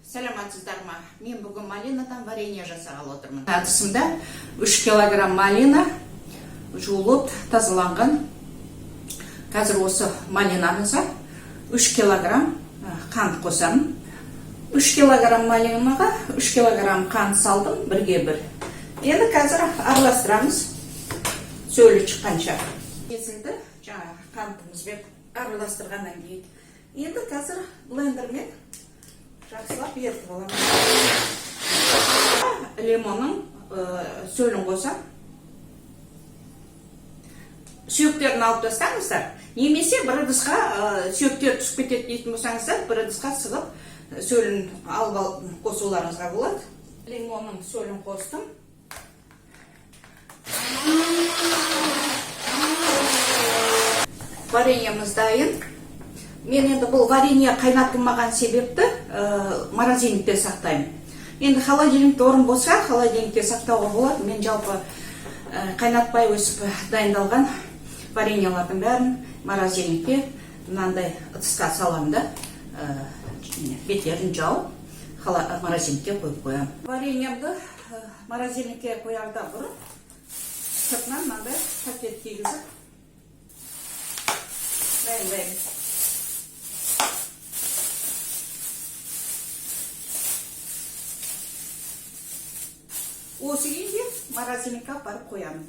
Саламатсыздар ма? Мен бүгін малинадан варенье жасағалы отырмын. Әдісімді 3 килограмм малина жуылып тазаланған. Қазір осы малинамызға 3 килограмм қант қосамын. 3 килограмм малинаға 3 килограмм қант салдым, бірге бір. Енді қазір араластырамыз, сөлі шыққанша. Кесілді, жаңа қантымызбен араластырғаннан кейін. Енді қазір блендермен жақсылап ертіп аламын. Лимонның сөлін қосам. Сүйектерін алып тастаңыздар. Немесе бір ыдысқа сүйектер түсіп кетеді дейтін болсаңыздар, бір ыдысқа сығып, сөлін алып қосуларыңызға болады. Лимонның сөлін қостым. Вареньеміз дайын. Мен енді бұл варенье қайнатылмаған себепті морозильникте сақтаймын. Енді холодильникте орын болса, холодильникте сақтауға болады. Мен жалпы қайнатпай өсіп дайындалған вареньелардың бәрін морозильникте мынандай ыдысқа саламын да, беттерін жауып, морозильникте қойып қоямын. Вареньемді морозильникте қоярда бұрын сыртынан мынандай пакет кигізіп дайындаймын. Осы кезде морозильникке апарып қоямын.